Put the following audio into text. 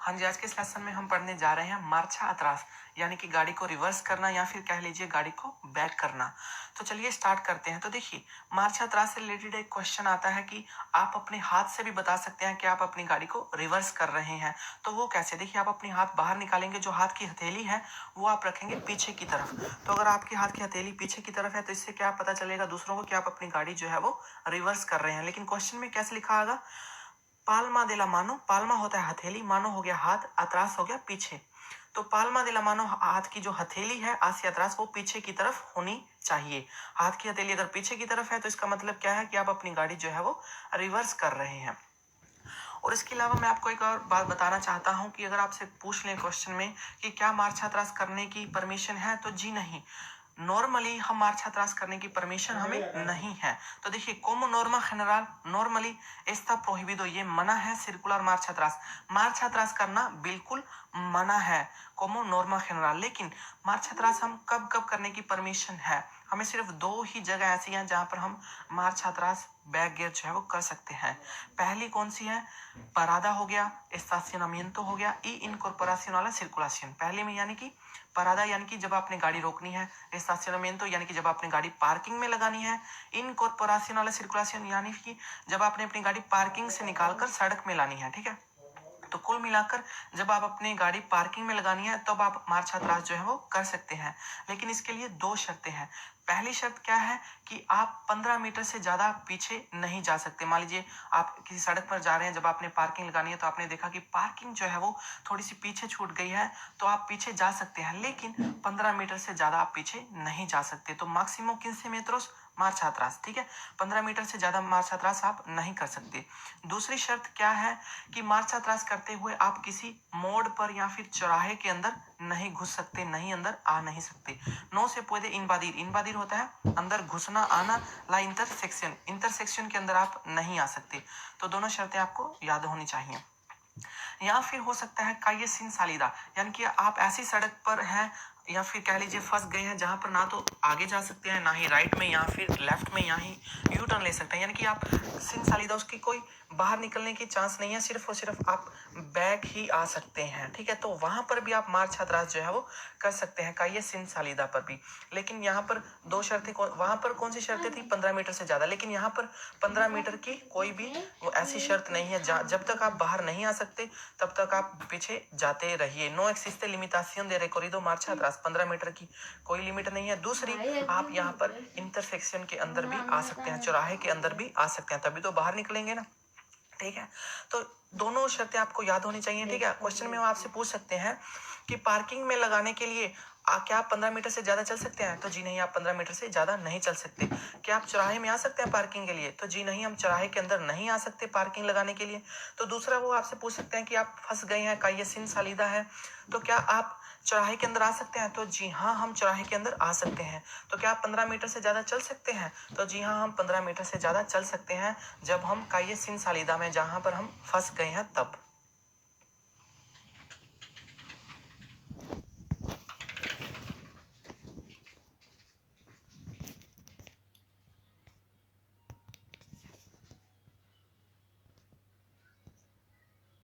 हाँ जी, आज के इस लेसन में हम पढ़ने जा रहे हैं मार्चा अतरास, यानी कि गाड़ी को रिवर्स करना या फिर कह लीजिए गाड़ी को बैक करना। तो चलिए स्टार्ट करते हैं। तो देखिए, मार्चा अतरास से रिलेटेड एक क्वेश्चन आता है कि आप अपने हाथ से भी बता सकते हैं कि आप अपनी गाड़ी को रिवर्स कर रहे हैं। तो वो कैसे? देखिए, आप अपनी हाथ बाहर निकालेंगे, जो हाथ की हथेली है वो आप रखेंगे पीछे की तरफ। तो अगर आपके हाथ की हथेली पीछे की तरफ है तो इससे क्या पता चलेगा दूसरों को कि आप अपनी गाड़ी जो है वो रिवर्स कर रहे हैं। लेकिन क्वेश्चन में कैसे लिखा होगा? पाल्मा दे ला मानो, पाल्मा होता है हथेली, मानो हो गया हाथ, अतरास हो गया पीछे। तो पाल्मा दे ला मानो, हाथ की जो हथेली है आसी अतरास वो पीछे की तरफ होनी चाहिए। हाथ की हथेली अगर पीछे की तरफ है तो इसका मतलब क्या है कि आप अपनी गाड़ी जो है वो रिवर्स कर रहे हैं। और इसके अलावा मैं आपको एक और बात बताना चाहता हूं कि अगर आपसे पूछ लें क्वेश्चन में कि क्या मार्च अतरास करने की परमिशन है, तो जी नहीं। नॉर्मली हम मार्च अतरास करने की परमिशन हमें नहीं है। तो देखिए, कोमो नॉर्मा जनरल नॉर्मली एस्ता प्रोहिबिdo, ये मना है सर्कुलर मार्च अतरास करना बिल्कुल मना है कोमो नॉर्मा जनरल। लेकिन मार्च अतरास हम कब कब करने की परमिशन है? हमें सिर्फ दो ही जगह ऐसी हैं जहां पर हम मार्च अतरास बैक गियर जो है वो कर सकते हैं। पहली कौन सी है? परादा हो गया, estacionamiento हो गया, ई इनकॉर्पोरेशन वाला सर्कुलेशन। पहले में यानी कि परादा यानी कि जब आपने गाड़ी रोकनी है, estacionamiento यानी कि जब आपने गाड़ी पार्किंग में लगानी है, इनकॉर्पोरेशन वाला सर्कुलेशन यानी कि जब आपने अपनी गाड़ी पार्किंग से निकालकर सड़क में लानी है। ठीक है, तो कुल मिलाकर जब आप अपनी गाड़ी पार्किंग में लगानी है तब आप मार्च अतरास जो है वो कर सकते हैं। लेकिन इसके लिए दो शर्तें हैं। पहली शर्त क्या है कि आप 15 मीटर से ज्यादा पीछे नहीं जा सकते। मान लीजिए आप किसी सड़क पर जा रहे हैं, जब आपने पार्किंग लगानी है तो आपने देखा कि पार्किंग जो है वो थोड़ी सी पीछे छूट गई है, तो आप पीछे जा सकते हैं, लेकिन 15 मीटर से ज्यादा आप पीछे नहीं जा सकते। तो मैक्सिमम 15 metros मार्च अतरास। ठीक है, 15 मीटर से ज्यादा मार्च अतरास आप नहीं कर सकते। दूसरी शर्त क्या है कि मार्च अतरास करते हुए आप किसी मोड़ पर या फिर चौराहे के अंदर नहीं घुस सकते, नहीं अंदर आ नहीं सकते। नो से पुede इनवादिर, इनवादिर होता है अंदर घुसना आना, ला इंटरसेक्शन, इंटरसेक्शन के अंदर आप नहीं आ सकते। तो दोनों शर्तें आपको याद होनी चाहिए। या फिर हो सकता है काये सिन सालिदा, यानी कि आप ऐसी सड़क पर हैं या फिर कह लीजिए फंस गए हैं जहां पर ना तो आगे जा सकते हैं, ना ही राइट में या फिर लेफ्ट में, या ही यू टर्न ले सकते हैं। यानी कि आप सिन सालिदा, उसकी कोई बाहर निकलने की चांस नहीं है, सिर्फ और सिर्फ आप बैक ही आ सकते हैं। ठीक है, तो वहां पर भी आप मार्च अतरास जो है वो कर सकते हैं काये सिन सालिदा पर भी। लेकिन यहाँ पर दो शर्तें, वहां पर कौन सी शर्तें थी? 15 मीटर से ज्यादा। लेकिन यहाँ पर 15 मीटर की कोई भी वो ऐसी शर्त नहीं है। जब तक आप बाहर नहीं आ सकते तब तक आप पीछे जाते रहिए। नो एक्सिस्टे लिमिटासियन दे रिकॉर्रिडो मार्च अतरास, 15 मीटर की कोई लिमिट नहीं है। दूसरी, आप यहाँ पर इंटरसेक्शन के अंदर भी आ सकते हैं, चौराहे के अंदर भी आ सकते हैं, तभी तो बाहर निकलेंगे ना। ठीक है, तो दोनों शर्तें आपको याद होनी चाहिए। ठीक है, क्वेश्चन में हम आपसे पूछ सकते हैं कि पार्किंग में लगाने के लिए क्या आप 15 मीटर से ज्यादा चल सकते हैं? तो जी नहीं, आप 15 मीटर से ज्यादा नहीं चल सकते। क्या आप चौराहे में आ सकते हैं पार्किंग के लिए? तो जी नहीं, हम चौराहे के अंदर नहीं आ सकते पार्किंग लगाने के लिए। तो दूसरा, वो आपसे पूछ सकते हैं कि आप फंस गए हैं, का ये सिन सालिदा है, तो क्या आप चौराहे के अंदर आ सकते हैं? तो जी हाँ, हम चौराहे के अंदर आ सकते हैं। तो क्या आप 15 मीटर से ज्यादा चल सकते हैं? तो जी हाँ, हम 15 मीटर से ज्यादा चल सकते हैं जब हम काये सिन सालिदा में, जहां पर हम फंस गए हैं, तब।